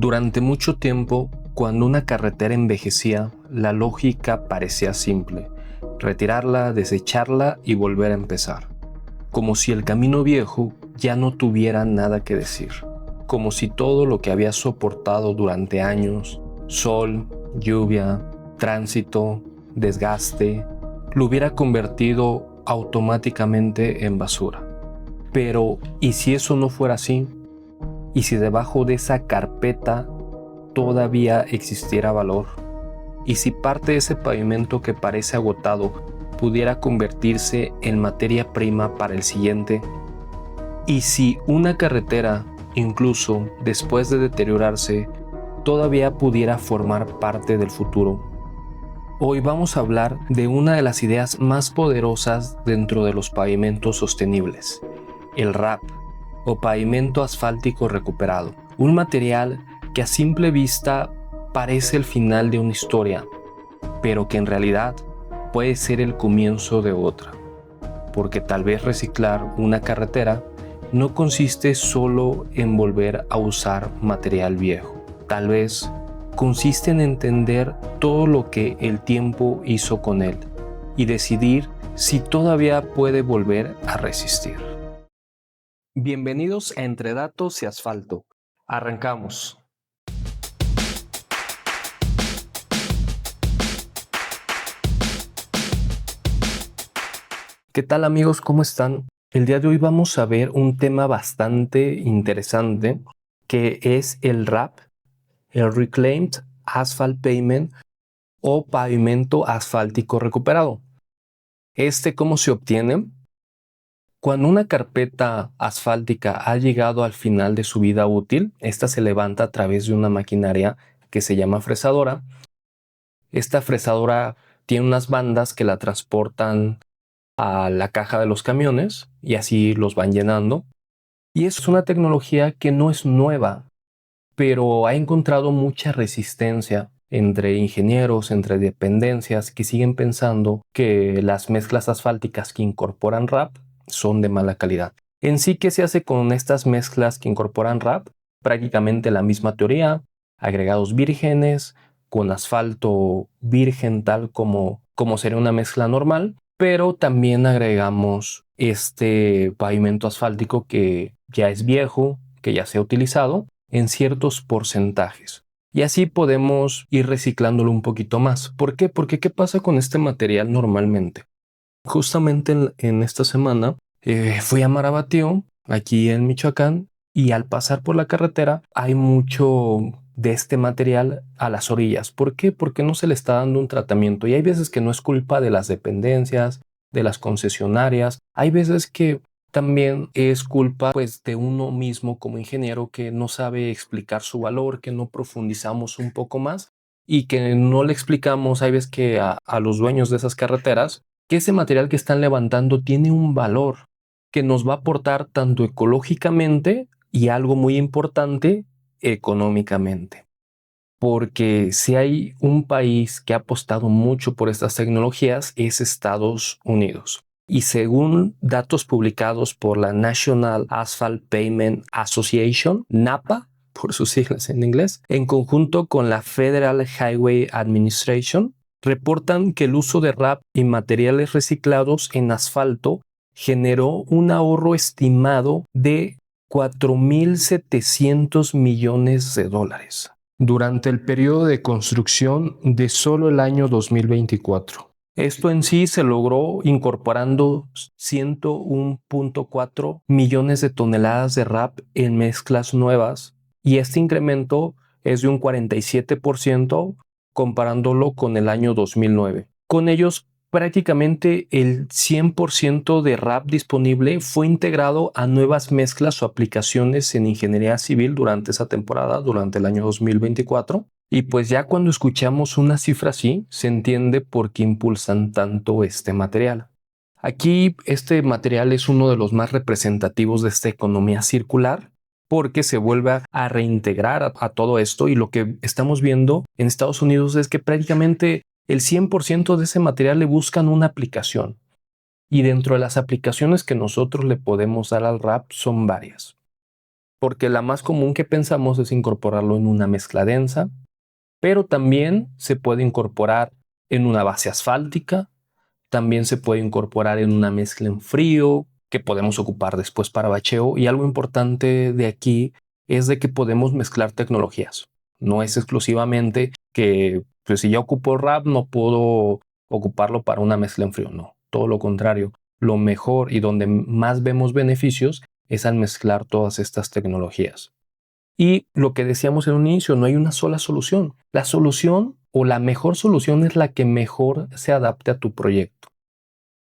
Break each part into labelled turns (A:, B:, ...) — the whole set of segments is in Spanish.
A: Durante mucho tiempo, cuando una carretera envejecía, la lógica parecía simple: retirarla, desecharla y volver a empezar. Como si el camino viejo ya no tuviera nada que decir. Como si todo lo que había soportado durante años, sol, lluvia, tránsito, desgaste, lo hubiera convertido automáticamente en basura. Pero, ¿y si eso no fuera así? ¿Y si debajo de esa carpeta todavía existiera valor? ¿Y si parte de ese pavimento que parece agotado pudiera convertirse en materia prima para el siguiente? ¿Y si una carretera, incluso después de deteriorarse, todavía pudiera formar parte del futuro? Hoy vamos a hablar de una de las ideas más poderosas dentro de los pavimentos sostenibles: el RAP, o pavimento asfáltico recuperado. Un material que a simple vista parece el final de una historia, pero que en realidad puede ser el comienzo de otra. Porque tal vez reciclar una carretera no consiste solo en volver a usar material viejo. Tal vez consiste en entender todo lo que el tiempo hizo con él y decidir si todavía puede volver a resistir. Bienvenidos a Entre Datos y Asfalto. Arrancamos. ¿Qué tal, amigos? ¿Cómo están? El día de hoy vamos a ver un tema bastante interesante, que es el RAP, el Reclaimed Asphalt Pavement, o pavimento asfáltico recuperado. ¿Cómo se obtiene? Cuando una carpeta asfáltica ha llegado al final de su vida útil, esta se levanta a través de una maquinaria que se llama fresadora. Esta fresadora tiene unas bandas que la transportan a la caja de los camiones y así los van llenando. Y es una tecnología que no es nueva, pero ha encontrado mucha resistencia entre ingenieros, entre dependencias que siguen pensando que las mezclas asfálticas que incorporan RAP son de mala calidad. En sí, ¿qué se hace con estas mezclas que incorporan RAP? Prácticamente la misma teoría: agregados vírgenes, con asfalto virgen tal como sería una mezcla normal, pero también agregamos este pavimento asfáltico que ya es viejo, que ya se ha utilizado en ciertos porcentajes. Y así podemos ir reciclándolo un poquito más. ¿Por qué? Porque ¿qué pasa con este material normalmente? Justamente en esta semana fui a Marabatío, aquí en Michoacán, y al pasar por la carretera hay mucho de este material a las orillas. ¿Por qué? Porque no se le está dando un tratamiento. Y hay veces que no es culpa de las dependencias, de las concesionarias. Hay veces que también es culpa, pues, de uno mismo como ingeniero, que no sabe explicar su valor, que no profundizamos un poco más y que no le explicamos, hay veces, que a los dueños de esas carreteras, que ese material que están levantando tiene un valor que nos va a aportar tanto ecológicamente y, algo muy importante, económicamente. Porque si hay un país que ha apostado mucho por estas tecnologías, es Estados Unidos. Y según datos publicados por la National Asphalt Pavement Association, NAPA, por sus siglas en inglés, en conjunto con la Federal Highway Administration, reportan que el uso de RAP y materiales reciclados en asfalto generó un ahorro estimado de $4.700 millones durante el periodo de construcción de solo el año 2024. Esto en sí se logró incorporando 101.4 millones de toneladas de RAP en mezclas nuevas, y este incremento es de un 47% comparándolo con el año 2009. Con ellos, prácticamente el 100% de RAP disponible fue integrado a nuevas mezclas o aplicaciones en ingeniería civil durante esa temporada, durante el año 2024. Y pues ya cuando escuchamos una cifra así, se entiende por qué impulsan tanto este material. Aquí este material es uno de los más representativos de esta economía circular, porque se vuelve a reintegrar a todo esto, y lo que estamos viendo en Estados Unidos es que prácticamente el 100% de ese material le buscan una aplicación. Y dentro de las aplicaciones que nosotros le podemos dar al RAP son varias. porque la más común que pensamos es incorporarlo en una mezcla densa, pero también se puede incorporar en una base asfáltica, también se puede incorporar en una mezcla en frío que podemos ocupar después para bacheo. Y algo importante de aquí es de que podemos mezclar tecnologías. No es exclusivamente que pues, si ya ocupo RAP no puedo ocuparlo para una mezcla en frío. No, todo lo contrario. Lo mejor y donde más vemos beneficios es al mezclar todas estas tecnologías. Y lo que decíamos en un inicio, no hay una sola solución. La solución o la mejor solución es la que mejor se adapte a tu proyecto.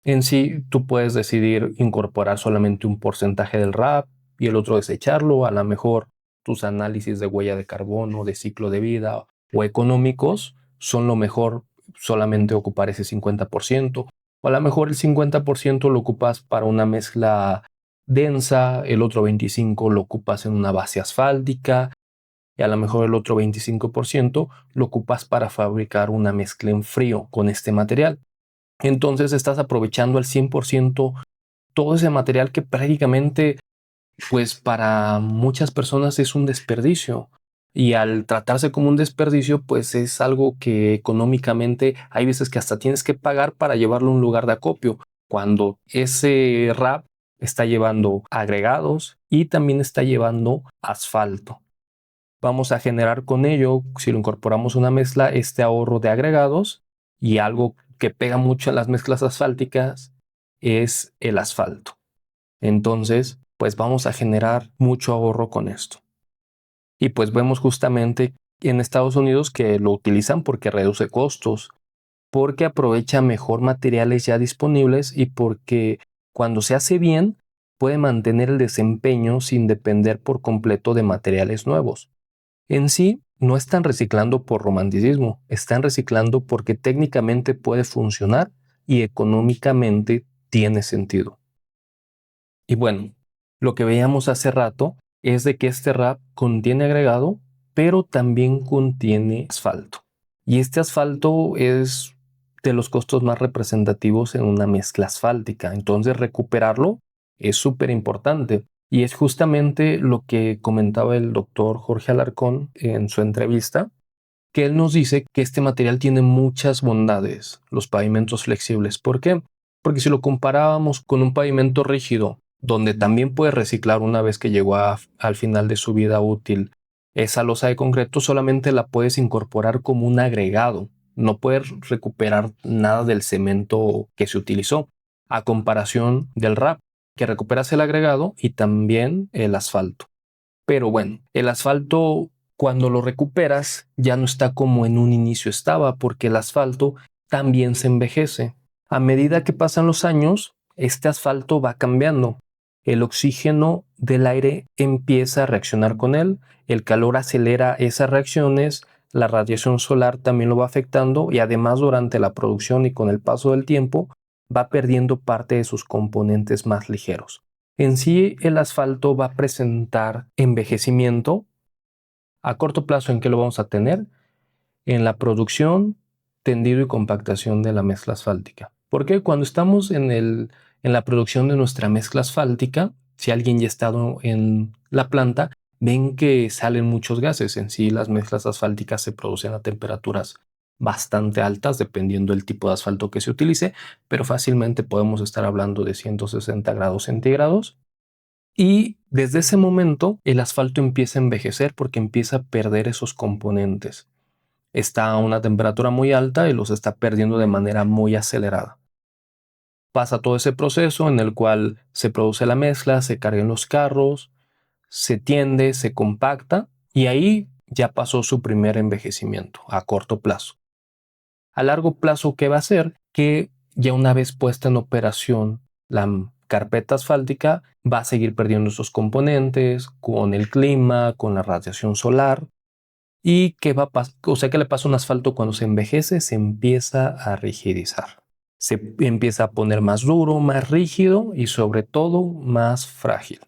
A: En sí, tú puedes decidir incorporar solamente un porcentaje del RAP y el otro desecharlo. A lo mejor tus análisis de huella de carbono, de ciclo de vida o económicos son lo mejor solamente ocupar ese 50%. O a lo mejor el 50% lo ocupas para una mezcla densa, el otro 25% lo ocupas en una base asfáltica y a lo mejor el otro 25% lo ocupas para fabricar una mezcla en frío con este material. Entonces estás aprovechando al 100% todo ese material que prácticamente, pues para muchas personas es un desperdicio. Y al tratarse como un desperdicio, pues es algo que económicamente hay veces que hasta tienes que pagar para llevarlo a un lugar de acopio, cuando ese RAP está llevando agregados y también está llevando asfalto. Vamos a generar con ello, si lo incorporamos a una mezcla, este ahorro de agregados, y algo que pega mucho en las mezclas asfálticas es el asfalto. Entonces, pues vamos a generar mucho ahorro con esto. Y pues vemos justamente en Estados Unidos que lo utilizan porque reduce costos, porque aprovecha mejor materiales ya disponibles y porque cuando se hace bien puede mantener el desempeño sin depender por completo de materiales nuevos. En sí, no están reciclando por romanticismo, están reciclando porque técnicamente puede funcionar y económicamente tiene sentido. Y bueno, lo que veíamos hace rato es de que este RAP contiene agregado, pero también contiene asfalto. Y este asfalto es de los costos más representativos en una mezcla asfáltica. Entonces recuperarlo es súper importante. Y es justamente lo que comentaba el doctor Jorge Alarcón en su entrevista, que él nos dice que este material tiene muchas bondades, los pavimentos flexibles. ¿Por qué? Porque si lo comparábamos con un pavimento rígido, donde también puede reciclar una vez que llegó al final de su vida útil, esa losa de concreto solamente la puedes incorporar como un agregado. No puedes recuperar nada del cemento que se utilizó, a comparación del RAP, que recuperas el agregado y también el asfalto. Pero bueno, el asfalto cuando lo recuperas ya no está como en un inicio estaba, porque el asfalto también se envejece. A medida que pasan los años, este asfalto va cambiando. El oxígeno del aire empieza a reaccionar con él, el calor acelera esas reacciones, la radiación solar también lo va afectando y además durante la producción y con el paso del tiempo va perdiendo parte de sus componentes más ligeros. En sí, el asfalto va a presentar envejecimiento. A corto plazo, ¿en qué lo vamos a tener? En la producción, tendido y compactación de la mezcla asfáltica. Porque cuando estamos en la producción de nuestra mezcla asfáltica, si alguien ya ha estado en la planta, ven que salen muchos gases. En sí, las mezclas asfálticas se producen a temperaturas bastante altas, dependiendo del tipo de asfalto que se utilice, pero fácilmente podemos estar hablando de 160 grados centígrados. Y desde ese momento el asfalto empieza a envejecer porque empieza a perder esos componentes. Está a una temperatura muy alta y los está perdiendo de manera muy acelerada. Pasa todo ese proceso en el cual se produce la mezcla, se cargan los carros, se tiende, se compacta y ahí ya pasó su primer envejecimiento a corto plazo. A largo plazo, ¿qué va a hacer? Que ya una vez puesta en operación la carpeta asfáltica va a seguir perdiendo esos componentes con el clima, con la radiación solar. ¿Y qué va a pasar? O sea, ¿qué le pasa a un asfalto cuando se envejece? Se empieza a rigidizar. Se empieza a poner más duro, más rígido y sobre todo más frágil.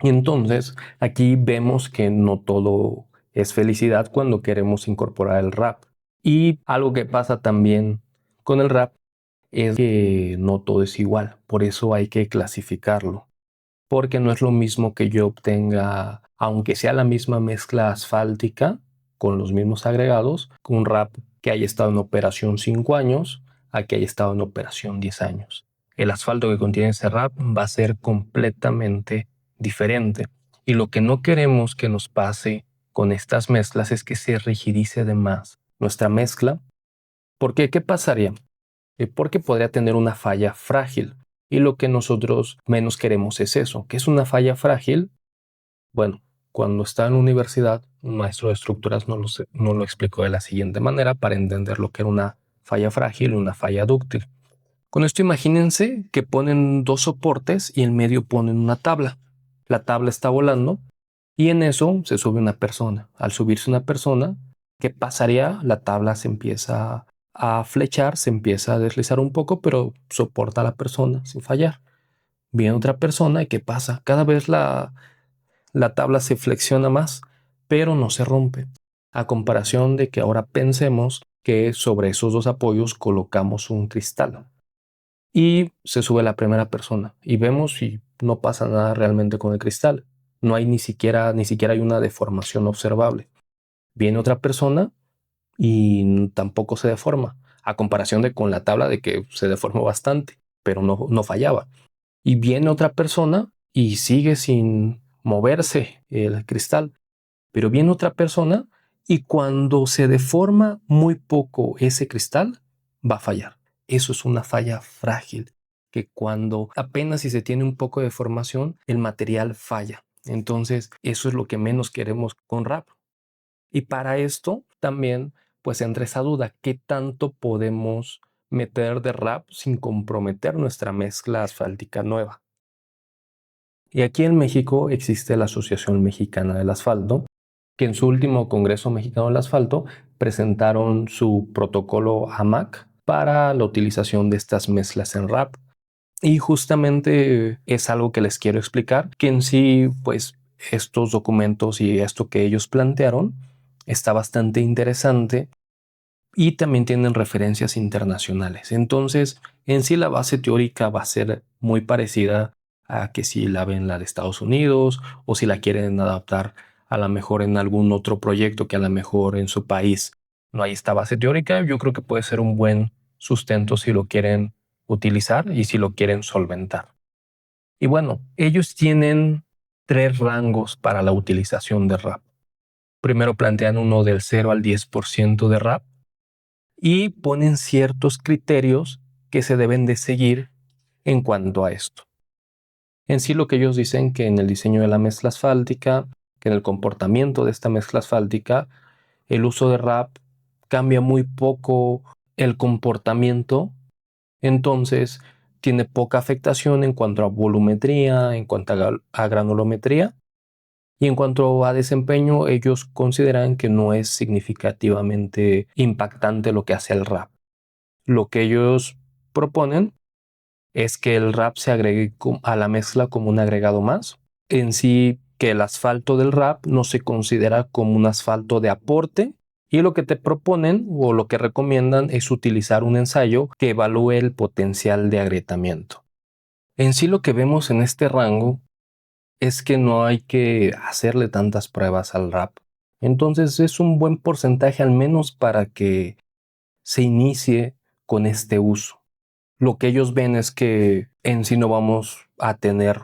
A: Y entonces aquí vemos que no todo es felicidad cuando queremos incorporar el RAP. Y algo que pasa también con el RAP es que no todo es igual, por eso hay que clasificarlo. porque no es lo mismo que yo obtenga, aunque sea la misma mezcla asfáltica, con los mismos agregados, con un RAP que haya estado en operación 5 años a que haya estado en operación 10 años. El asfalto que contiene ese RAP va a ser completamente diferente. Y lo que no queremos que nos pase con estas mezclas es que se rigidice de más nuestra mezcla. ¿Por qué? ¿Qué pasaría? Porque podría tener una falla frágil. Y lo que nosotros menos queremos es eso. ¿Qué es una falla frágil? Bueno, cuando estaba en la universidad, un maestro de estructuras no lo explicó de la siguiente manera para entender lo que era una falla frágil y una falla dúctil. Con esto imagínense que ponen dos soportes y en medio ponen una tabla. La tabla está volando y en eso se sube una persona. Al subirse una persona, ¿qué pasaría? La tabla se empieza a flechar, se empieza a deslizar un poco, pero soporta a la persona sin fallar. Viene otra persona y ¿qué pasa? Cada vez la tabla se flexiona más, pero no se rompe. A comparación de que ahora pensemos que sobre esos dos apoyos colocamos un cristal y se sube la primera persona y vemos si no pasa nada realmente con el cristal. No hay ni siquiera hay una deformación observable. Viene otra persona y tampoco se deforma, a comparación de con la tabla de que se deformó bastante, pero no fallaba. Y viene otra persona y sigue sin moverse el cristal, pero viene otra persona y cuando se deforma muy poco ese cristal, va a fallar. Eso es una falla frágil, que cuando apenas si se tiene un poco de deformación, el material falla. Entonces, eso es lo que menos queremos con RAP. Y para esto también, pues entra esa duda, ¿qué tanto podemos meter de RAP sin comprometer nuestra mezcla asfáltica nueva? Y aquí en México existe la Asociación Mexicana del Asfalto, que en su último Congreso Mexicano del Asfalto presentaron su protocolo AMAC para la utilización de estas mezclas en RAP. Y justamente es algo que les quiero explicar, que en sí, pues estos documentos y esto que ellos plantearon está bastante interesante y también tienen referencias internacionales. Entonces, en sí la base teórica va a ser muy parecida a que si la ven la de Estados Unidos o si la quieren adaptar a lo mejor en algún otro proyecto que a lo mejor en su país no hay esta base teórica. Yo creo que puede ser un buen sustento si lo quieren utilizar y si lo quieren solventar. Y bueno, ellos tienen tres rangos para la utilización de RAP. Primero plantean uno del 0 al 10% de RAP y ponen ciertos criterios que se deben de seguir en cuanto a esto. En sí lo que ellos dicen que en el diseño de la mezcla asfáltica, que en el comportamiento de esta mezcla asfáltica, el uso de RAP cambia muy poco el comportamiento, entonces tiene poca afectación en cuanto a volumetría, en cuanto a granulometría y en cuanto a desempeño, ellos consideran que no es significativamente impactante lo que hace el RAP. Lo que ellos proponen es que el RAP se agregue a la mezcla como un agregado más. En sí, que el asfalto del RAP no se considera como un asfalto de aporte y lo que te proponen o lo que recomiendan es utilizar un ensayo que evalúe el potencial de agrietamiento. En sí lo que vemos en este rango es que no hay que hacerle tantas pruebas al RAP. Entonces es un buen porcentaje al menos para que se inicie con este uso. Lo que ellos ven es que en sí no vamos a tener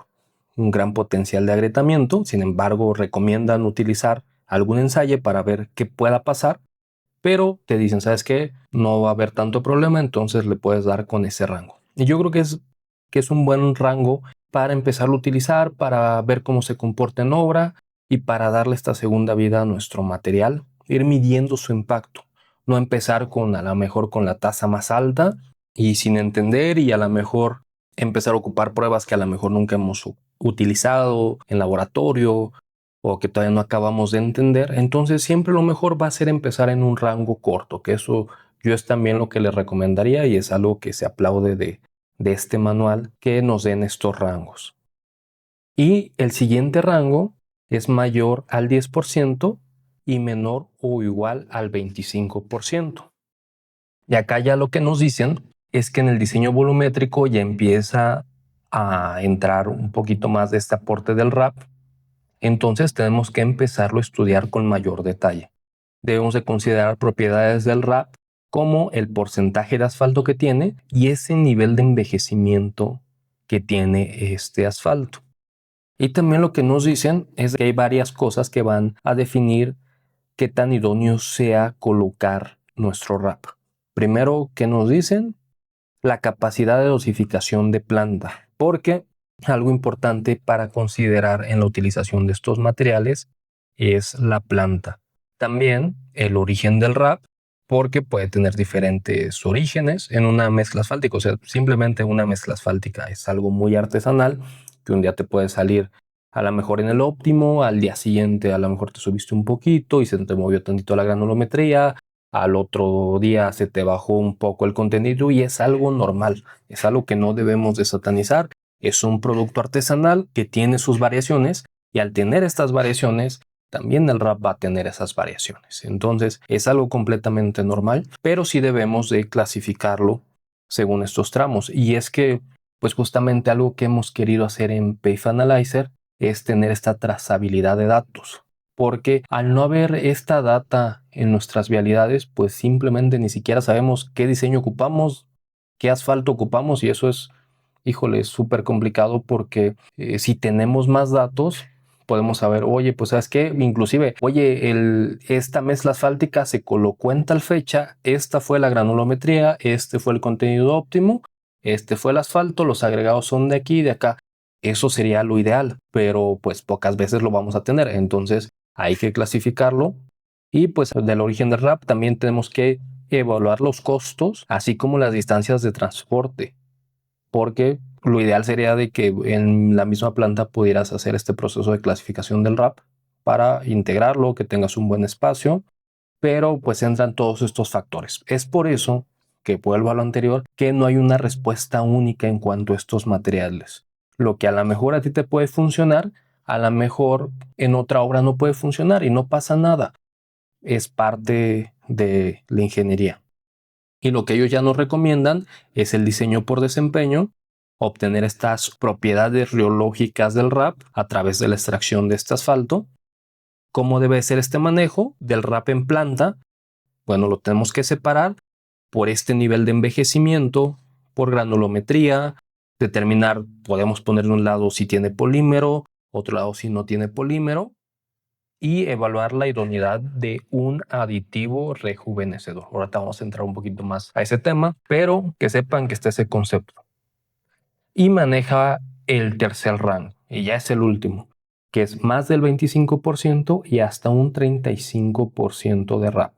A: un gran potencial de agrietamiento, sin embargo recomiendan utilizar algún ensayo para ver qué pueda pasar, pero te dicen, ¿sabes qué? No va a haber tanto problema, entonces le puedes dar con ese rango. Y yo creo que es un buen rango para empezar a utilizar, para ver cómo se comporta en obra y para darle esta segunda vida a nuestro material, ir midiendo su impacto. No empezar con a lo mejor con la tasa más alta y sin entender y a lo mejor empezar a ocupar pruebas que a lo mejor nunca hemos utilizado en laboratorio o que todavía no acabamos de entender. Entonces siempre lo mejor va a ser empezar en un rango corto, que eso yo es también lo que les recomendaría y es algo que se aplaude de este manual, que nos den estos rangos. Y el siguiente rango es mayor al 10% y menor o igual al 25%. Y acá ya lo que nos dicen es que en el diseño volumétrico ya empieza a entrar un poquito más de este aporte del RAP, entonces tenemos que empezarlo a estudiar con mayor detalle. Debemos de considerar propiedades del RAP como el porcentaje de asfalto que tiene y ese nivel de envejecimiento que tiene este asfalto. Y también lo que nos dicen es que hay varias cosas que van a definir qué tan idóneo sea colocar nuestro RAP. Primero, ¿qué nos dicen? La capacidad de dosificación de planta, porque algo importante para considerar en la utilización de estos materiales es la planta. También el origen del RAP, porque puede tener diferentes orígenes en una mezcla asfáltica. O sea, simplemente una mezcla asfáltica es algo muy artesanal que un día te puede salir a lo mejor en el óptimo, al día siguiente a lo mejor te subiste un poquito y se te movió tantito la granulometría, al otro día se te bajó un poco el contenido y es algo normal, es algo que no debemos de satanizar. Es un producto artesanal que tiene sus variaciones y al tener estas variaciones, también el rap va a tener esas variaciones. Entonces es algo completamente normal, pero sí debemos de clasificarlo según estos tramos. Y es que, pues justamente algo que hemos querido hacer en Pave Analyzer es tener esta trazabilidad de datos. Porque al no haber esta data en nuestras vialidades, pues simplemente ni siquiera sabemos qué diseño ocupamos, qué asfalto ocupamos y eso es, híjole, es súper complicado porque si tenemos más datos, podemos saber, oye, pues sabes qué, inclusive, oye, esta mezcla asfáltica se colocó en tal fecha, esta fue la granulometría, este fue el contenido óptimo, este fue el asfalto, los agregados son de aquí y de acá. Eso sería lo ideal, pero pues pocas veces lo vamos a tener. Entonces hay que clasificarlo y pues del origen del RAP también tenemos que evaluar los costos, así como las distancias de transporte, porque lo ideal sería de que en la misma planta pudieras hacer este proceso de clasificación del RAP para integrarlo, que tengas un buen espacio, pero pues entran todos estos factores. Es por eso que vuelvo a lo anterior, que no hay una respuesta única en cuanto a estos materiales. Lo que a lo mejor a ti te puede funcionar, a lo mejor en otra obra no puede funcionar y no pasa nada. Es parte de la ingeniería. Y lo que ellos ya nos recomiendan es el diseño por desempeño, obtener estas propiedades riológicas del RAP a través de la extracción de este asfalto. ¿Cómo debe ser este manejo del RAP en planta? Bueno, lo tenemos que separar por este nivel de envejecimiento, por granulometría, determinar, podemos poner en un lado si tiene polímero, otro lado si no tiene polímero, y evaluar la idoneidad de un aditivo rejuvenecedor. Ahorita vamos a entrar un poquito más a ese tema, pero que sepan que está ese concepto. Y maneja el tercer rango, y ya es el último, que es más del 25% y hasta un 35% de RAP.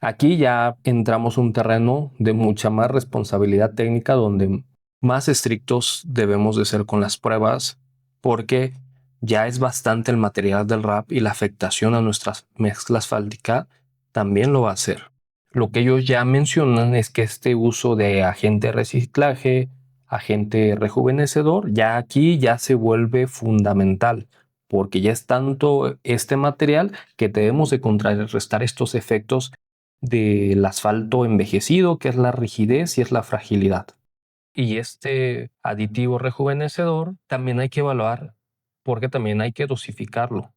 A: Aquí ya entramos un terreno de mucha más responsabilidad técnica donde más estrictos debemos de ser con las pruebas porque ya es bastante el material del RAP y la afectación a nuestras mezclas asfáltica también lo va a hacer. Lo que ellos ya mencionan es que este uso de agente de reciclaje, agente rejuvenecedor, ya aquí ya se vuelve fundamental porque ya es tanto este material que debemos de contrarrestar estos efectos del asfalto envejecido, que es la rigidez y es la fragilidad. Y este aditivo rejuvenecedor también hay que evaluar porque también hay que dosificarlo.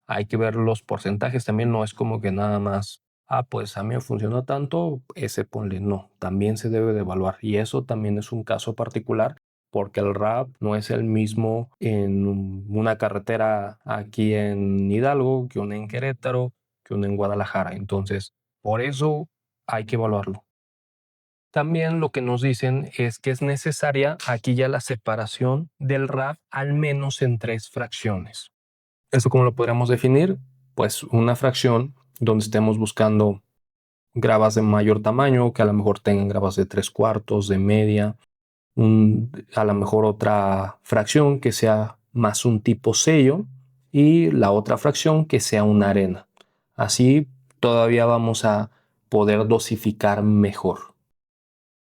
A: Hay que ver los porcentajes, también no es como que nada más, pues a mí me funcionó tanto, ese ponle, no, también se debe de evaluar y eso también es un caso particular porque el RAP no es el mismo en una carretera aquí en Hidalgo que una en Querétaro, que una en Guadalajara. Entonces, por eso hay que evaluarlo. También lo que nos dicen es que es necesaria aquí ya la separación del RAP al menos en 3 fracciones. ¿Eso cómo lo podríamos definir? Pues una fracción donde estemos buscando gravas de mayor tamaño, que a lo mejor tengan gravas de 3/4, de media, a lo mejor otra fracción que sea más un tipo sello y la otra fracción que sea una arena. Así todavía vamos a poder dosificar mejor.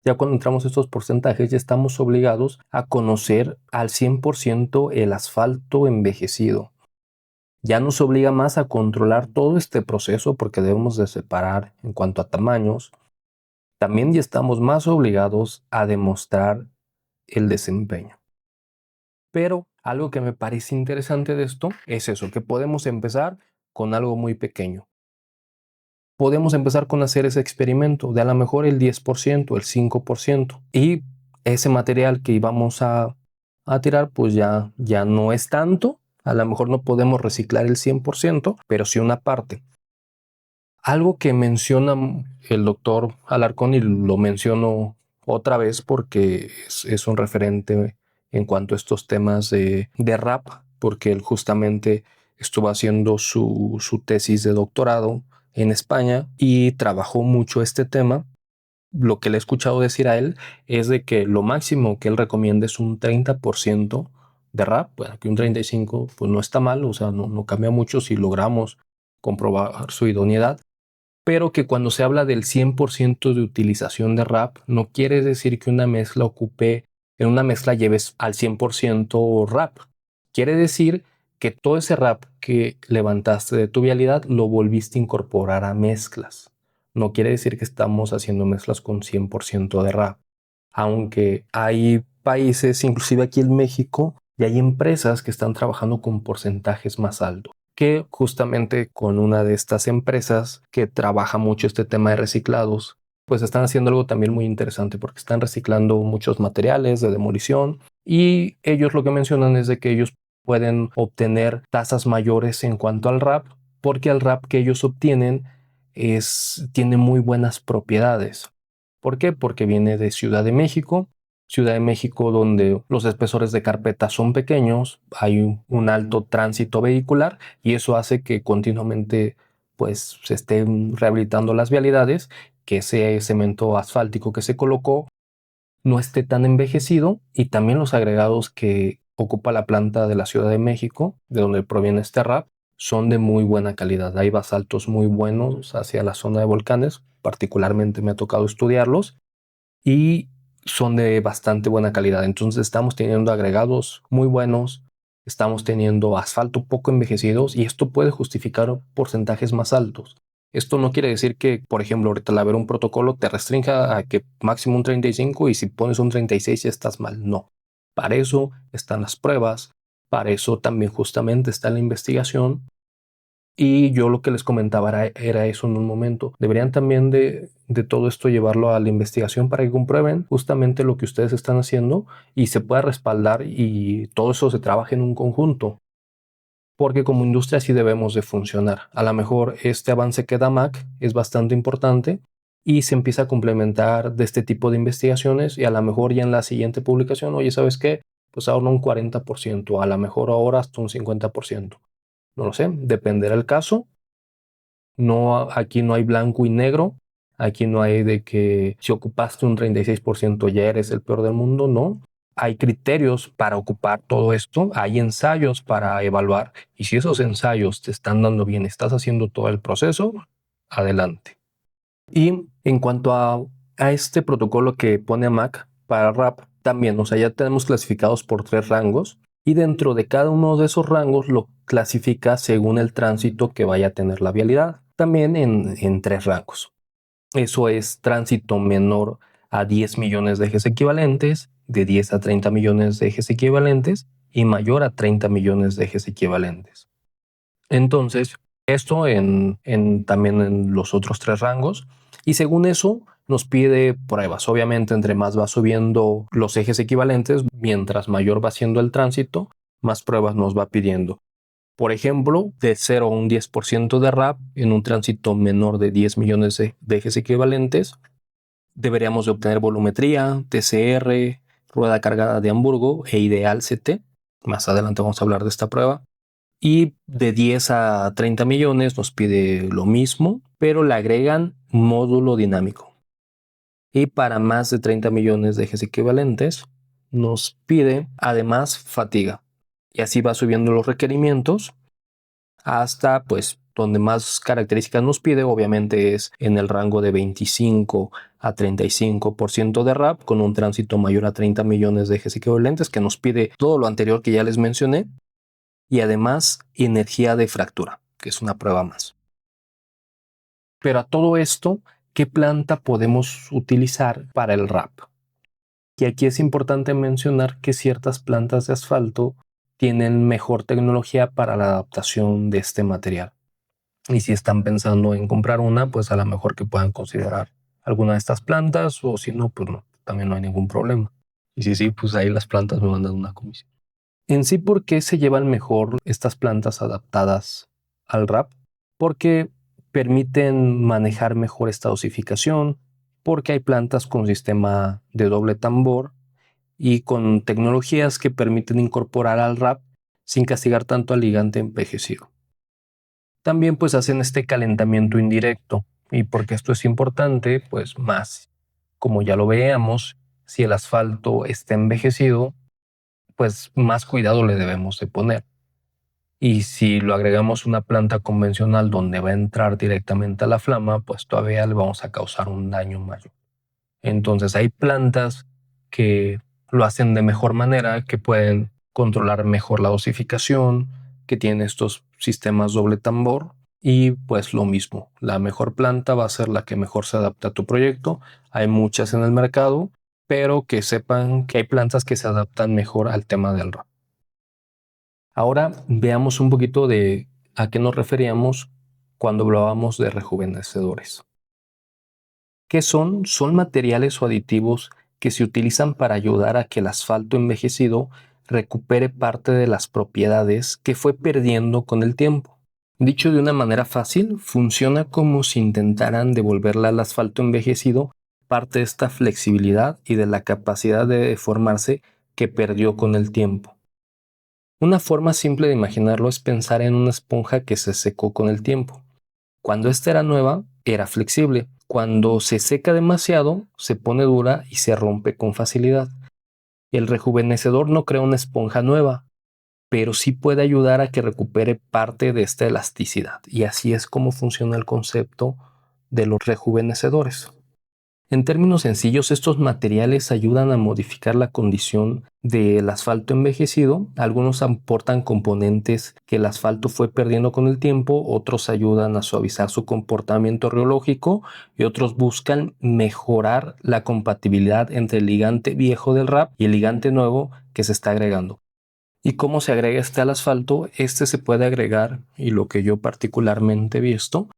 A: Ya cuando entramos a estos porcentajes ya estamos obligados a conocer al 100% el asfalto envejecido. Ya nos obliga más a controlar todo este proceso porque debemos de separar en cuanto a tamaños. También ya estamos más obligados a demostrar el desempeño. Pero algo que me parece interesante de esto es eso, que podemos empezar con algo muy pequeño. Podemos empezar con hacer ese experimento de a lo mejor el 10%, el 5%, y ese material que íbamos a tirar pues ya no es tanto. A lo mejor no podemos reciclar el 100%, pero sí una parte. Algo que menciona el doctor Alarcón, y lo menciono otra vez porque es un referente en cuanto a estos temas de rap, porque él justamente estuvo haciendo su tesis de doctorado en España y trabajó mucho este tema. Lo que le he escuchado decir a él es de que lo máximo que él recomienda es un 30% de rap. Bueno, que un 35% pues no está mal, o sea, no cambia mucho si logramos comprobar su idoneidad, pero que cuando se habla del 100% de utilización de rap, no quiere decir que una mezcla ocupe, en una mezcla lleves al 100% rap. Quiere decir que todo ese rap que levantaste de tu vialidad lo volviste a incorporar a mezclas. No quiere decir que estamos haciendo mezclas con 100% de rap. Aunque hay países, inclusive aquí en México, y hay empresas que están trabajando con porcentajes más altos, que justamente con una de estas empresas que trabaja mucho este tema de reciclados, pues están haciendo algo también muy interesante porque están reciclando muchos materiales de demolición, y ellos lo que mencionan es de que ellos pueden obtener tasas mayores en cuanto al RAP, porque el RAP que ellos obtienen tiene muy buenas propiedades. ¿Por qué? Porque viene de Ciudad de México donde los espesores de carpeta son pequeños, hay un alto tránsito vehicular, y eso hace que continuamente pues se estén rehabilitando las vialidades, que ese cemento asfáltico que se colocó no esté tan envejecido, y también los agregados que ocupa la planta de la Ciudad de México, de donde proviene este RAP, son de muy buena calidad. Hay basaltos muy buenos hacia la zona de volcanes, particularmente me ha tocado estudiarlos, y son de bastante buena calidad. Entonces estamos teniendo agregados muy buenos, estamos teniendo asfalto poco envejecidos, y esto puede justificar porcentajes más altos. Esto no quiere decir que, por ejemplo, ahorita al haber un protocolo te restrinja a que máximo un 35 y si pones un 36 ya estás mal. No. Para eso están las pruebas, para eso también justamente está la investigación, y yo lo que les comentaba era eso en un momento. Deberían también de todo esto llevarlo a la investigación para que comprueben justamente lo que ustedes están haciendo y se pueda respaldar, y todo eso se trabaje en un conjunto. Porque como industria sí debemos de funcionar. A lo mejor este avance que da Mac es bastante importante y se empieza a complementar de este tipo de investigaciones, y a lo mejor ya en la siguiente publicación, oye, ¿sabes qué? Pues ahora un 40%, a lo mejor ahora hasta un 50%. No lo sé, dependerá el caso. No, aquí no hay blanco y negro. Aquí no hay de que si ocupaste un 36% ya eres el peor del mundo. No. Hay criterios para ocupar todo esto. Hay ensayos para evaluar. Y si esos ensayos te están dando bien, estás haciendo todo el proceso, adelante. Y en cuanto a este protocolo que pone Mac para RAP, también, o sea, ya tenemos clasificados por 3 rangos, y dentro de cada uno de esos rangos lo clasifica según el tránsito que vaya a tener la vialidad, también en 3 rangos. Eso es tránsito menor a 10 millones de ejes equivalentes, de 10 a 30 millones de ejes equivalentes y mayor a 30 millones de ejes equivalentes. Entonces, esto también en los otros 3 rangos. Y según eso, nos pide pruebas. Obviamente, entre más va subiendo los ejes equivalentes, mientras mayor va siendo el tránsito, más pruebas nos va pidiendo. Por ejemplo, de 0 a un 10% de RAP en un tránsito menor de 10 millones de ejes equivalentes, deberíamos de obtener volumetría, TCR, rueda cargada de Hamburgo e ideal CT. Más adelante vamos a hablar de esta prueba. Y de 10 a 30 millones nos pide lo mismo, pero le agregan módulo dinámico. Y para más de 30 millones de ejes equivalentes nos pide además fatiga. Y así va subiendo los requerimientos hasta pues donde más características nos pide. Obviamente es en el rango de 25 a 35% de RAP con un tránsito mayor a 30 millones de ejes equivalentes, que nos pide todo lo anterior que ya les mencioné, y además energía de fractura, que es una prueba más. Pero a todo esto, ¿qué planta podemos utilizar para el RAP? Y aquí es importante mencionar que ciertas plantas de asfalto tienen mejor tecnología para la adaptación de este material. Y si están pensando en comprar una, pues a lo mejor que puedan considerar alguna de estas plantas, o si no, pues no, también no hay ningún problema. Y si sí, pues ahí las plantas me mandan una comisión. En sí, ¿por qué se llevan mejor estas plantas adaptadas al RAP? Porque permiten manejar mejor esta dosificación, porque hay plantas con sistema de doble tambor y con tecnologías que permiten incorporar al RAP sin castigar tanto al ligante envejecido. También pues hacen este calentamiento indirecto, y porque esto es importante, pues más, como ya lo veíamos, si el asfalto está envejecido, pues más cuidado le debemos de poner. Y si lo agregamos una planta convencional donde va a entrar directamente a la flama, pues todavía le vamos a causar un daño mayor. Entonces hay plantas que lo hacen de mejor manera, que pueden controlar mejor la dosificación, que tienen estos sistemas doble tambor. Y pues lo mismo, la mejor planta va a ser la que mejor se adapta a tu proyecto. Hay muchas en el mercado, pero que sepan que hay plantas que se adaptan mejor al tema del RAP. Ahora veamos un poquito de a qué nos referíamos cuando hablábamos de rejuvenecedores. ¿Qué son? Son materiales o aditivos que se utilizan para ayudar a que el asfalto envejecido recupere parte de las propiedades que fue perdiendo con el tiempo. Dicho de una manera fácil, funciona como si intentaran devolverle al asfalto envejecido parte de esta flexibilidad y de la capacidad de deformarse que perdió con el tiempo. Una forma simple de imaginarlo es pensar en una esponja que se secó con el tiempo. Cuando esta era nueva, era flexible. Cuando se seca demasiado, se pone dura y se rompe con facilidad. El rejuvenecedor no crea una esponja nueva, pero sí puede ayudar a que recupere parte de esta elasticidad. Y así es como funciona el concepto de los rejuvenecedores. En términos sencillos, estos materiales ayudan a modificar la condición del asfalto envejecido. Algunos aportan componentes que el asfalto fue perdiendo con el tiempo, otros ayudan a suavizar su comportamiento reológico y otros buscan mejorar la compatibilidad entre el ligante viejo del RAP y el ligante nuevo que se está agregando. ¿Y cómo se agrega este al asfalto? Este se puede agregar, y lo que yo particularmente he visto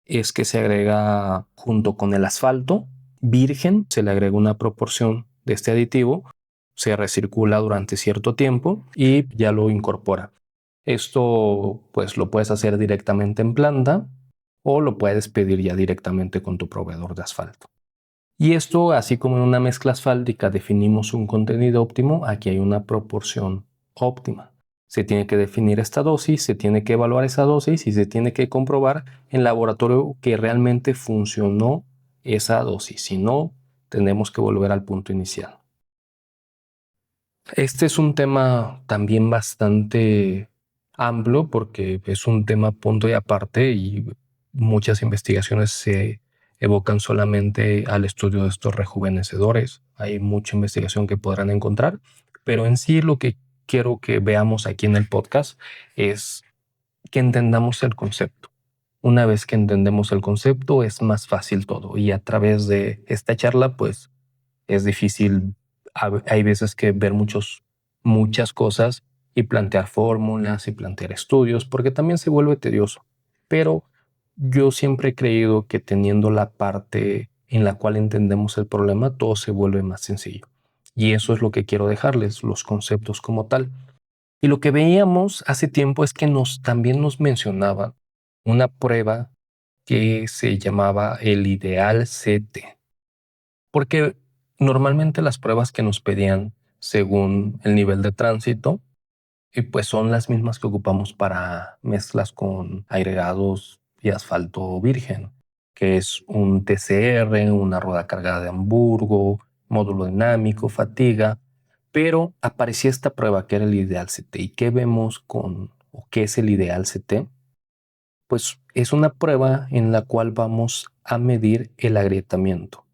A: es que se agrega junto con el asfalto virgen, se le agrega una proporción de este aditivo, se recircula durante cierto tiempo y ya lo incorpora. Esto pues lo puedes hacer directamente en planta o lo puedes pedir ya directamente con tu proveedor de asfalto. Y esto, así como en una mezcla asfáltica definimos un contenido óptimo, aquí hay una proporción óptima. Se tiene que definir esta dosis, se tiene que evaluar esa dosis y se tiene que comprobar en laboratorio que realmente funcionó esa dosis. Si no, tenemos que volver al punto inicial. Este es un tema también bastante amplio porque es un tema punto y aparte, y muchas investigaciones se evocan solamente al estudio de estos rejuvenecedores. Hay mucha investigación que podrán encontrar, pero en sí lo que quiero que veamos aquí en el podcast es que entendamos el concepto. Una vez que entendemos el concepto es más fácil todo, y a través de esta charla pues es difícil. Hay veces que ver muchas cosas y plantear fórmulas y plantear estudios, porque también se vuelve tedioso. Pero yo siempre he creído que teniendo la parte en la cual entendemos el problema, todo se vuelve más sencillo. Y eso es lo que quiero dejarles, los conceptos como tal. Y lo que veíamos hace tiempo es que también nos mencionaban una prueba que se llamaba el ideal CT. Porque normalmente las pruebas que nos pedían según el nivel de tránsito, y pues son las mismas que ocupamos para mezclas con agregados y asfalto virgen, que es un TCR, una rueda cargada de Hamburgo, módulo dinámico, fatiga, pero aparecía esta prueba que era el ideal CT. ¿Y qué vemos o qué es el ideal CT? Pues es una prueba en la cual vamos a medir el agrietamiento,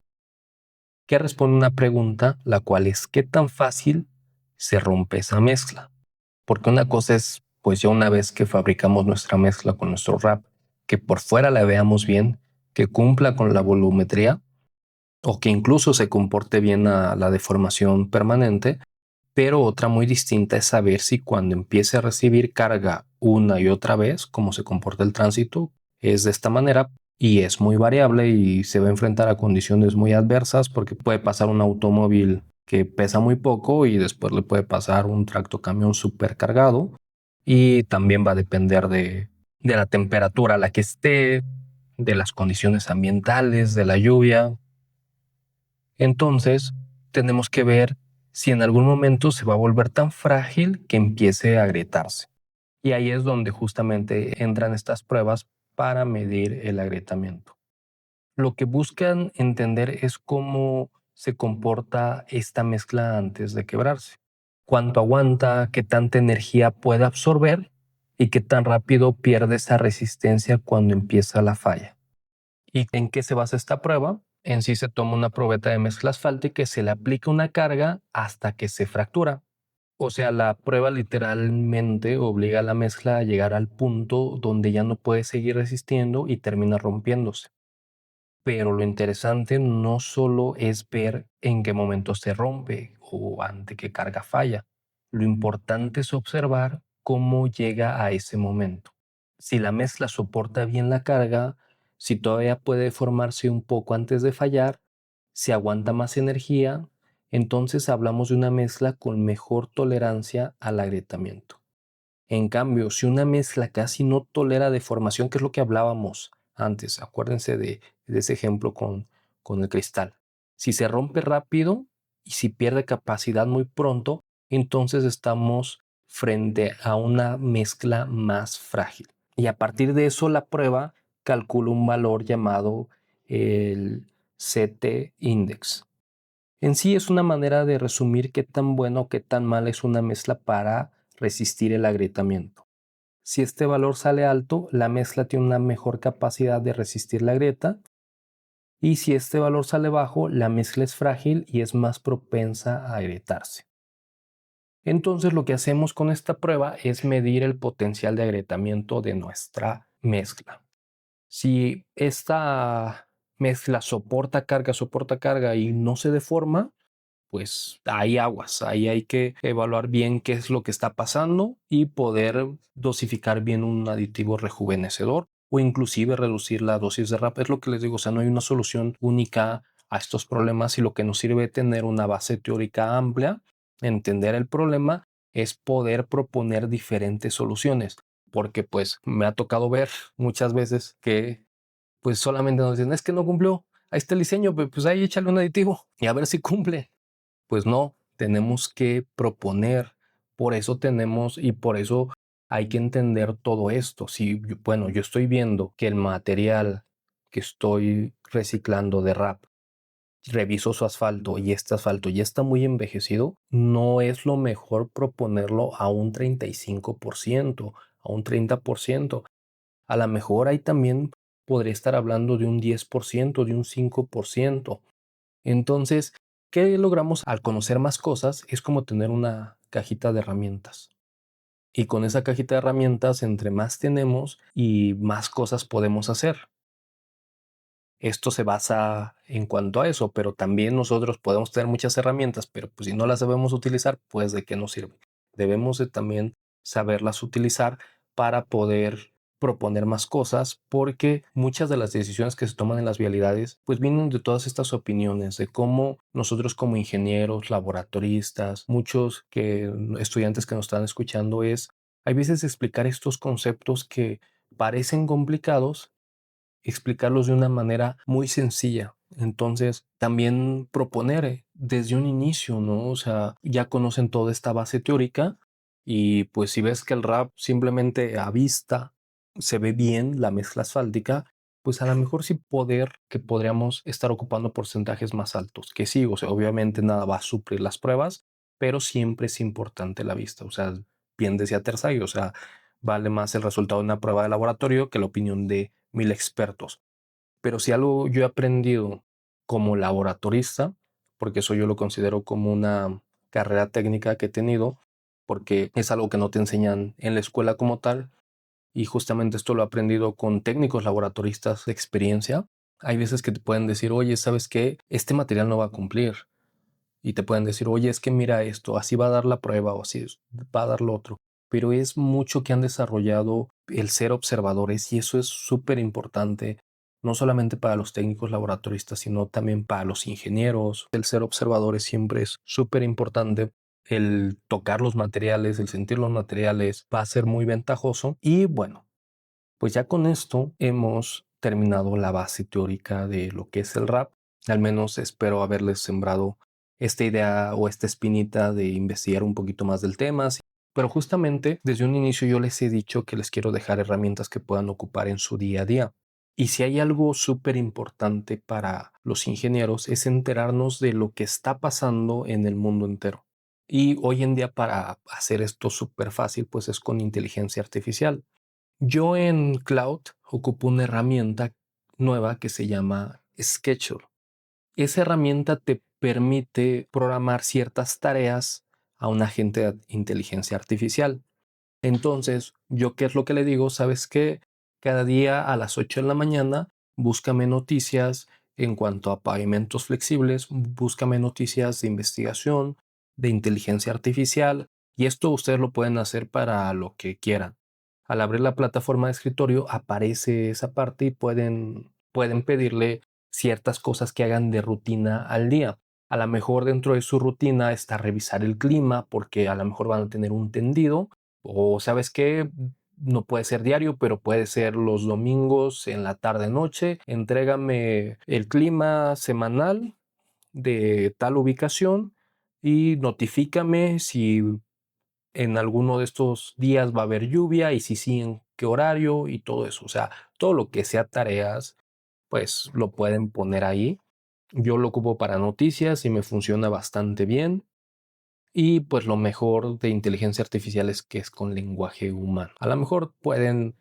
A: que responde una pregunta, la cual es ¿qué tan fácil se rompe esa mezcla? Porque una cosa es, pues ya una vez que fabricamos nuestra mezcla con nuestro wrap, que por fuera la veamos bien, que cumpla con la volumetría, o que incluso se comporte bien a la deformación permanente, pero otra muy distinta es saber si cuando empiece a recibir carga una y otra vez, cómo se comporta el tránsito, es de esta manera y es muy variable y se va a enfrentar a condiciones muy adversas porque puede pasar un automóvil que pesa muy poco y después le puede pasar un tractocamión supercargado y también va a depender de la temperatura a la que esté, de las condiciones ambientales, de la lluvia. Entonces, tenemos que ver si en algún momento se va a volver tan frágil que empiece a agrietarse. Y ahí es donde justamente entran estas pruebas para medir el agrietamiento. Lo que buscan entender es cómo se comporta esta mezcla antes de quebrarse. Cuánto aguanta, qué tanta energía puede absorber y qué tan rápido pierde esa resistencia cuando empieza la falla. ¿Y en qué se basa esta prueba? En sí se toma una probeta de mezcla asfáltica y se le aplica una carga hasta que se fractura. O sea, la prueba literalmente obliga a la mezcla a llegar al punto donde ya no puede seguir resistiendo y termina rompiéndose. Pero lo interesante no solo es ver en qué momento se rompe o ante qué carga falla. Lo importante es observar cómo llega a ese momento. Si la mezcla soporta bien la carga, si todavía puede formarse un poco antes de fallar, si aguanta más energía, entonces hablamos de una mezcla con mejor tolerancia al agrietamiento. En cambio, si una mezcla casi no tolera deformación, que es lo que hablábamos antes, acuérdense de ese ejemplo con el cristal. Si se rompe rápido y si pierde capacidad muy pronto, entonces estamos frente a una mezcla más frágil. Y a partir de eso, la prueba calcula un valor llamado el CT index. En sí es una manera de resumir qué tan bueno o qué tan mal es una mezcla para resistir el agrietamiento. Si este valor sale alto, la mezcla tiene una mejor capacidad de resistir la grieta, y si este valor sale bajo, la mezcla es frágil y es más propensa a agrietarse. Entonces lo que hacemos con esta prueba es medir el potencial de agrietamiento de nuestra mezcla. Si esta mezcla soporta carga y no se deforma, pues hay aguas, ahí hay que evaluar bien qué es lo que está pasando y poder dosificar bien un aditivo rejuvenecedor o inclusive reducir la dosis de RAP. Es lo que les digo, o sea, no hay una solución única a estos problemas y lo que nos sirve tener una base teórica amplia, entender el problema, es poder proponer diferentes soluciones, porque pues me ha tocado ver muchas veces que pues solamente nos dicen, es que no cumplió, ahí está el diseño, pues ahí échale un aditivo y a ver si cumple. Pues no, tenemos que proponer, por eso tenemos y por eso hay que entender todo esto. Si, bueno, yo estoy viendo que el material que estoy reciclando de RAP, reviso su asfalto y este asfalto ya está muy envejecido, no es lo mejor proponerlo a un 35%, a un 30%. A lo mejor ahí también podría estar hablando de un 10%, de un 5%. Entonces, ¿qué logramos al conocer más cosas? Es como tener una cajita de herramientas. Y con esa cajita de herramientas, entre más tenemos y más cosas podemos hacer. Esto se basa en cuanto a eso, pero también nosotros podemos tener muchas herramientas, pero pues si no las sabemos utilizar, pues de qué nos sirve. Debemos de también saberlas utilizar para poder proponer más cosas, porque muchas de las decisiones que se toman en las vialidades pues vienen de todas estas opiniones, de cómo nosotros como ingenieros, laboratoristas, muchos estudiantes que nos están escuchando hay veces explicar estos conceptos que parecen complicados, explicarlos de una manera muy sencilla. Entonces, también proponer desde un inicio, ¿no? O sea, ya conocen toda esta base teórica y pues si ves que el rap simplemente a vista se ve bien la mezcla asfáltica, pues a lo mejor sí que podríamos estar ocupando porcentajes más altos. Que sí, o sea, obviamente nada va a suplir las pruebas, pero siempre es importante la vista. O sea, bien decía Terzaghi, o sea, vale más el resultado de una prueba de laboratorio que la opinión de 1000 expertos. Pero si algo yo he aprendido como laboratorista, porque eso yo lo considero como una carrera técnica que he tenido, porque es algo que no te enseñan en la escuela como tal, y justamente esto lo he aprendido con técnicos laboratoristas de experiencia, Hay veces que te pueden decir, oye, ¿sabes qué? Este material no va a cumplir. Y te pueden decir, oye, es que mira esto, así va a dar la prueba o así va a dar lo otro. Pero es mucho que han desarrollado el ser observadores y eso es súper importante, no solamente para los técnicos laboratoristas, sino también para los ingenieros. El ser observadores siempre es súper importante. El tocar los materiales, el sentir los materiales va a ser muy ventajoso. Y bueno, pues ya con esto hemos terminado la base teórica de lo que es el rap. Al menos espero haberles sembrado esta idea o esta espinita de investigar un poquito más del tema. Pero justamente desde un inicio yo les he dicho que les quiero dejar herramientas que puedan ocupar en su día a día. Y si hay algo súper importante para los ingenieros es enterarnos de lo que está pasando en el mundo entero. Y hoy en día para hacer esto súper fácil pues es con inteligencia artificial. Yo en Cloud ocupo una herramienta nueva que se llama Schedule. Esa herramienta te permite programar ciertas tareas a un agente de inteligencia artificial. Entonces, ¿yo qué es lo que le digo? ¿Sabes qué? Cada día a las 8 de la mañana, búscame noticias en cuanto a pavimentos flexibles, búscame noticias de investigación, de inteligencia artificial, y esto ustedes lo pueden hacer para lo que quieran. Al abrir la plataforma de escritorio aparece esa parte y pueden pedirle ciertas cosas que hagan de rutina al día. A lo mejor dentro de su rutina está revisar el clima porque a lo mejor van a tener un tendido o sabes qué, no puede ser diario, pero puede ser los domingos en la tarde noche. Entrégame el clima semanal de tal ubicación y notifícame si en alguno de estos días va a haber lluvia y si sí, en qué horario y todo eso. O sea, todo lo que sea tareas, pues lo pueden poner ahí. Yo lo ocupo para noticias y me funciona bastante bien. Y pues lo mejor de inteligencia artificial es que es con lenguaje humano. A lo mejor pueden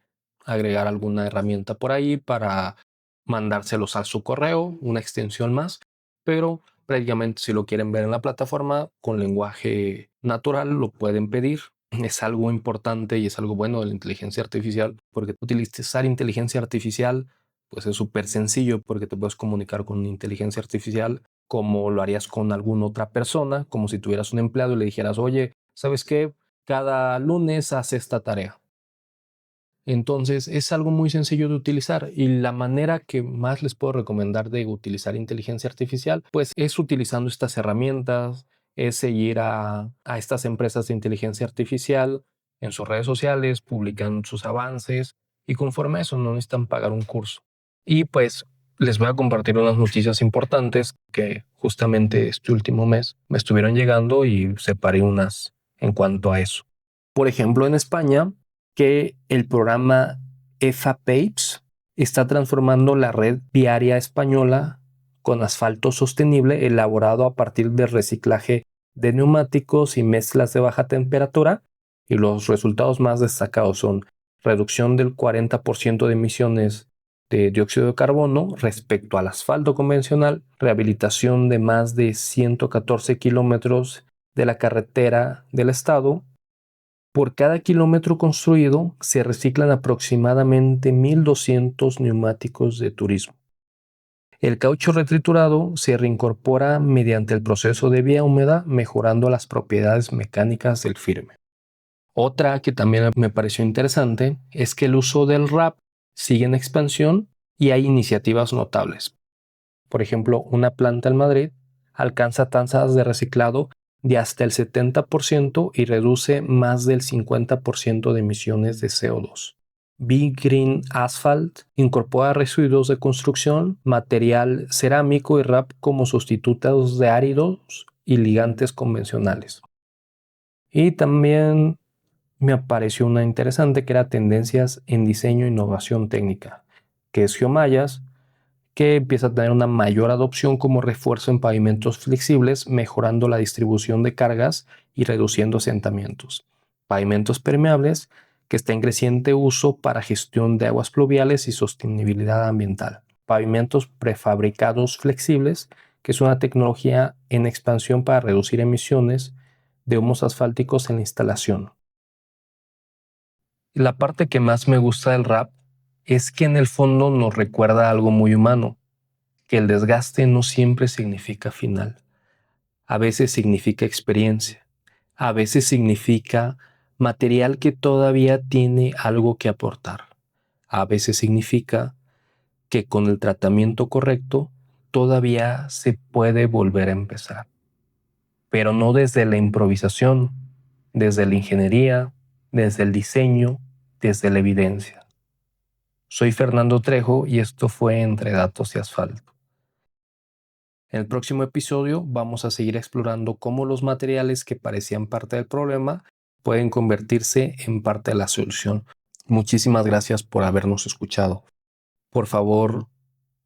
A: agregar alguna herramienta por ahí para mandárselos a su correo, una extensión más, pero prácticamente si lo quieren ver en la plataforma con lenguaje natural lo pueden pedir. Es algo importante y es algo bueno de la inteligencia artificial porque utilizar inteligencia artificial pues es súper sencillo porque te puedes comunicar con inteligencia artificial como lo harías con alguna otra persona, como si tuvieras un empleado y le dijeras, oye, ¿sabes qué? Cada lunes hace esta tarea. Entonces es algo muy sencillo de utilizar y la manera que más les puedo recomendar de utilizar inteligencia artificial, pues es utilizando estas herramientas, es seguir a estas empresas de inteligencia artificial en sus redes sociales, publicando sus avances y conforme a eso no necesitan pagar un curso. Y pues les voy a compartir unas noticias importantes que justamente este último mes me estuvieron llegando y separé unas en cuanto a eso. Por ejemplo, en España, que el programa EFA-PAPES está transformando la red viaria española con asfalto sostenible elaborado a partir del reciclaje de neumáticos y mezclas de baja temperatura, y los resultados más destacados son reducción del 40% de emisiones de dióxido de carbono respecto al asfalto convencional, rehabilitación de más de 114 kilómetros de la carretera del estado. Por cada kilómetro construido se reciclan aproximadamente 1.200 neumáticos de turismo. El caucho retriturado se reincorpora mediante el proceso de vía húmeda, mejorando las propiedades mecánicas del firme. Otra que también me pareció interesante es que el uso del RAP sigue en expansión y hay iniciativas notables. Por ejemplo, una planta en Madrid alcanza tasas de reciclado de hasta el 70% y reduce más del 50% de emisiones de CO2. Big Green Asphalt incorpora residuos de construcción, material cerámico y RAP como sustitutos de áridos y ligantes convencionales. Y también me apareció una interesante que era tendencias en diseño e innovación técnica, que es Geomayas, que empieza a tener una mayor adopción como refuerzo en pavimentos flexibles, mejorando la distribución de cargas y reduciendo asentamientos. Pavimentos permeables, que está en creciente uso para gestión de aguas pluviales y sostenibilidad ambiental. Pavimentos prefabricados flexibles, que es una tecnología en expansión para reducir emisiones de humos asfálticos en la instalación. La parte que más me gusta del rap es que en el fondo nos recuerda algo muy humano. que el desgaste no siempre significa final. A veces significa experiencia. A veces significa material que todavía tiene algo que aportar. A veces significa que con el tratamiento correcto todavía se puede volver a empezar, pero no desde la improvisación, desde la ingeniería, desde el diseño, desde la evidencia. Soy Fernando Trejo y esto fue Entre Datos y Asfalto. En el próximo episodio vamos a seguir explorando cómo los materiales que parecían parte del problema pueden convertirse en parte de la solución. Muchísimas gracias por habernos escuchado. Por favor,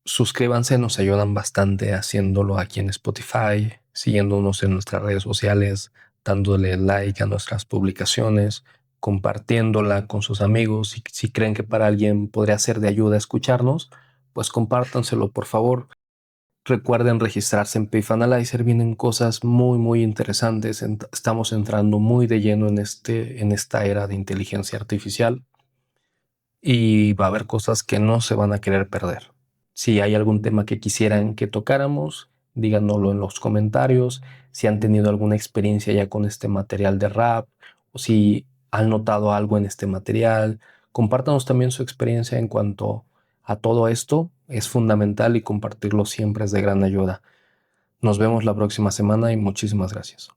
A: suscríbanse, nos ayudan bastante haciéndolo aquí en Spotify, siguiéndonos en nuestras redes sociales, dándole like a nuestras publicaciones, compartiéndola con sus amigos. Si creen que para alguien podría ser de ayuda escucharnos, pues compártanselo, por favor. Recuerden registrarse en PIF Analyzer, vienen cosas muy interesantes. Estamos entrando muy de lleno en esta era de inteligencia artificial y va a haber cosas que no se van a querer perder. Si hay algún tema que quisieran que tocáramos, díganoslo en los comentarios. Si han tenido alguna experiencia ya con este material de rap o si han notado algo en este material, compártanos también su experiencia en cuanto a todo esto. Es fundamental y compartirlo siempre es de gran ayuda. Nos vemos la próxima semana y muchísimas gracias.